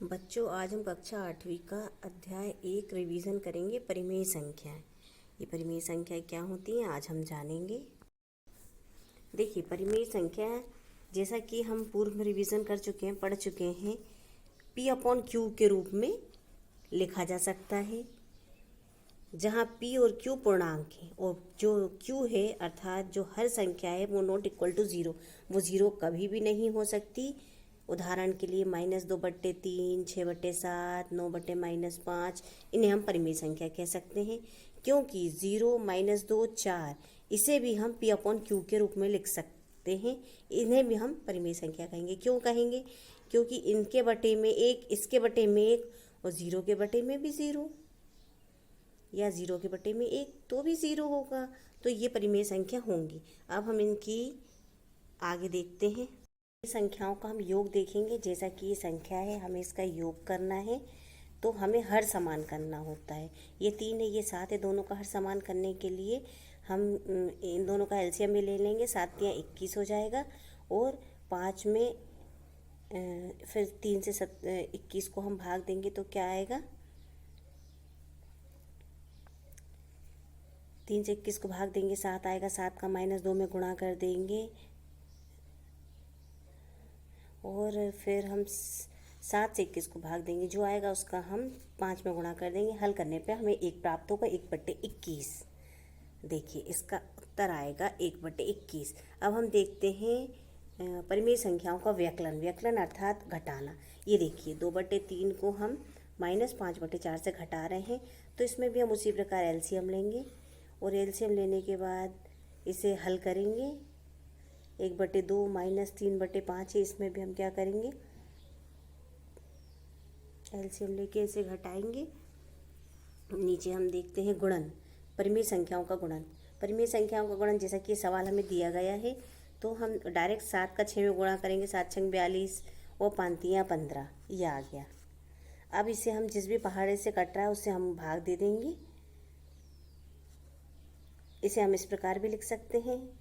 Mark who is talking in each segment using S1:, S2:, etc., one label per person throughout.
S1: बच्चों, आज हम कक्षा 8वीं का अध्याय 1 रिवीजन करेंगे। परिमेय संख्याएं। ये परिमेय संख्याएं क्या होती हैं आज हम जानेंगे। देखिए, परिमेय संख्या जैसा कि हम पूर्व में रिवीजन कर चुके हैं, पढ़ चुके हैं, P/Q के रूप में लिखा जा सकता है, जहाँ P और Q पूर्णांक है और जो Q है अर्थात जो हर संख्या है वो नॉट इक्वल टू ज़ीरो, वो ज़ीरो कभी भी नहीं हो सकती। उदाहरण के लिए -2/3, 6/7, 9/-5, इन्हें हम परिमेय संख्या कह सकते हैं, क्योंकि 0, -2, 4 इसे भी हम P/Q के रूप में लिख सकते हैं। इन्हें भी हम परिमेय संख्या कहेंगे। क्यों कहेंगे? क्योंकि इनके बटे में 1, इसके बटे में 1 और 0 के बटे में भी 0, या 0 के बटे में 1 तो भी 0 होगा, तो ये परिमेय संख्या होंगी। अब हम इनकी आगे देखते हैं। संख्याओं का हम योग देखेंगे। जैसा कि ये संख्या है, हमें इसका योग करना है तो हमें हर समान करना होता है। ये 3 है, ये 7 है, दोनों का हर समान करने के लिए हम इन दोनों का एलसीएम में ले लेंगे। 7 या 21 हो जाएगा और 5 में फिर 3 से 21 को हम भाग देंगे तो क्या आएगा? 3 से 21 को भाग देंगे 7 आएगा। 7 का -2 में गुणा कर देंगे और फिर हम 7 से 21 को भाग देंगे, जो आएगा उसका हम 5 में गुणा कर देंगे। हल करने पे हमें 1 प्राप्त होगा, 1/21। देखिए, इसका उत्तर आएगा 1/21। अब हम देखते हैं परिमेय संख्याओं का व्यकलन। व्यकलन अर्थात घटाना। ये देखिए, 2/3 को हम -5/4 से घटा रहे हैं, तो इसमें भी हम उसी प्रकार एलसीएम लेंगे और एलसीएम लेने के बाद इसे हल करेंगे। 1/2 -3/5 है, इसमें भी हम क्या करेंगे? एलसीएम लेके इसे घटाएंगे। नीचे हम देखते हैं गुणन, परिमेय संख्याओं का गुणन। परिमेय संख्याओं का गुणन, जैसा कि सवाल हमें दिया गया है, तो हम डायरेक्ट 7 का 6 में गुणा करेंगे। 7 छंग 42 और 5 तियाँ 15, ये आ गया। अब इसे हम जिस भी पहाड़े से कट रहा है उससे हम भाग दे देंगे। इसे हम इस प्रकार भी लिख सकते हैं,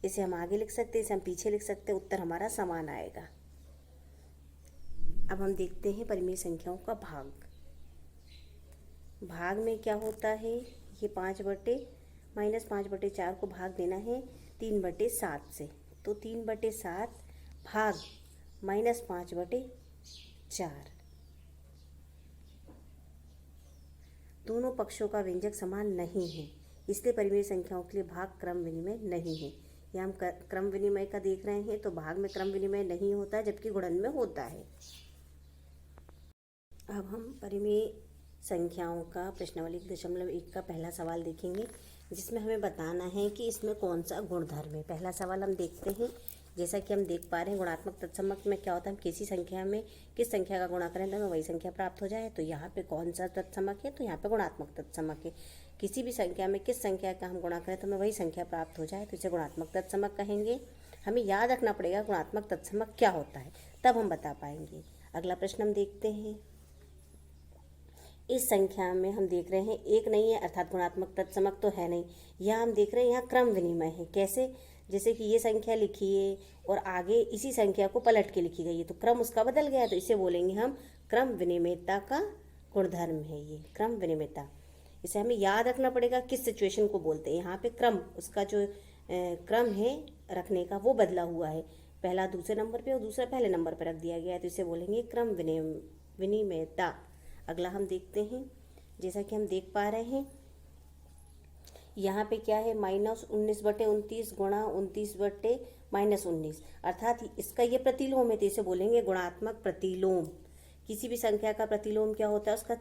S1: इसे हम आगे लिख सकते हैं, इसे हम पीछे लिख सकते हैं। उत्तर हमारा समान आएगा। अब हम देखते हैं परिमेय संख्याओं का भाग। भाग में क्या होता है? ये 5/-5/4 को भाग देना है 3/7 से, तो 3/7 भाग -5/4। दोनों पक्षों का व्यंजक समान नहीं है, इसलिए परिमेय संख्याओं के लिए भाग क्रम विनिमय नहीं है। या हम क्रम विनिमय का देख रहे हैं, तो भाग में क्रम विनिमय नहीं होता, जबकि गुणन में होता है। अब हम परिमेय संख्याओं का प्रश्नावली 1.1 का पहला सवाल देखेंगे, जिसमें हमें बताना है कि इसमें कौन सा गुणधर्म है। पहला सवाल हम देखते हैं। जैसा कि हम देख पा रहे हैं, गुणात्मक तत्समक में क्या होता है? हम किसी संख्या में किस संख्या का गुणा करें तो हमें वही संख्या प्राप्त हो जाए। तो यहाँ पे कौन सा तत्समक है? तो यहाँ पे गुणात्मक तत्समक है। किसी भी संख्या में किस संख्या का हम गुणा करें तो हमें वही संख्या प्राप्त हो जाए, तो इसे गुणात्मक तत्समक कहेंगे। हमें याद रखना पड़ेगा गुणात्मक तत्समक क्या होता है, तब हम बता पाएंगे। अगला प्रश्न हम देखते हैं। इस संख्या में हम देख रहे हैं एक नहीं है, अर्थात गुणात्मक तत्समक तो है नहीं। यहाँ हम देख रहे हैं यहाँ क्रम विनिमय है। कैसे? जैसे कि ये संख्या लिखी है और आगे इसी संख्या को पलट के लिखी गई है, तो क्रम उसका बदल गया, तो इसे बोलेंगे हम क्रम विनिमयता का गुणधर्म है ये क्रम विनिमयता। इसे हमें याद रखना पड़ेगा किस सिचुएशन को बोलते हैं। यहाँ पे क्रम, उसका जो क्रम है रखने का वो बदला हुआ है। पहला दूसरे नंबर पे और दूसरा पहले नंबर पर रख दिया गया है, तो इसे बोलेंगे क्रम विनिमयता। अगला हम देखते हैं। जैसा कि हम देख पा रहे हैं, यहाँ पे क्या है? -19/29 गुणा 29/-19, अर्थात इसका ये प्रतिलोम है, तो इसे बोलेंगे गुणात्मक प्रतिलोम। किसी भी संख्या का प्रतिलोम क्या होता है? उसका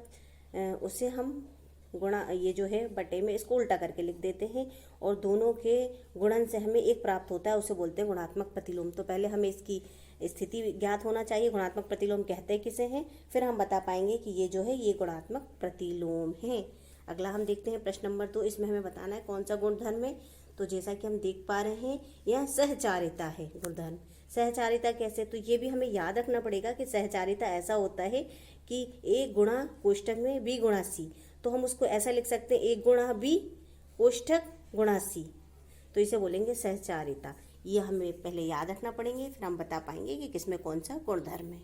S1: उसे हम गुणा, ये जो है बटे में, इसको उल्टा करके लिख देते हैं और दोनों के गुणन से हमें एक प्राप्त होता है, उसे बोलते हैं गुणात्मक प्रतिलोम। तो पहले हमें इसकी स्थिति ज्ञात होना चाहिए, गुणात्मक प्रतिलोम कहते किसे हैं, फिर हम बता पाएंगे कि ये जो है ये गुणात्मक प्रतिलोम है। अगला हम देखते हैं प्रश्न नंबर 2। इसमें हमें बताना है कौन सा गुणधर्म है। तो जैसा कि हम देख पा रहे हैं, यह सहचारिता है गुणधर्म। सहचारिता कैसे? तो ये भी हमें याद रखना पड़ेगा कि सहचारिता ऐसा होता है कि A गुणा कोष्ठक में B गुणा C, तो हम उसको ऐसा लिख सकते हैं A गुणा B कोष्ठक गुणा C, तो इसे बोलेंगे सहचारिता। ये हमें पहले याद रखना पड़ेंगे, फिर हम बता पाएंगे कि किसमें कौन सा गुणधर्म है।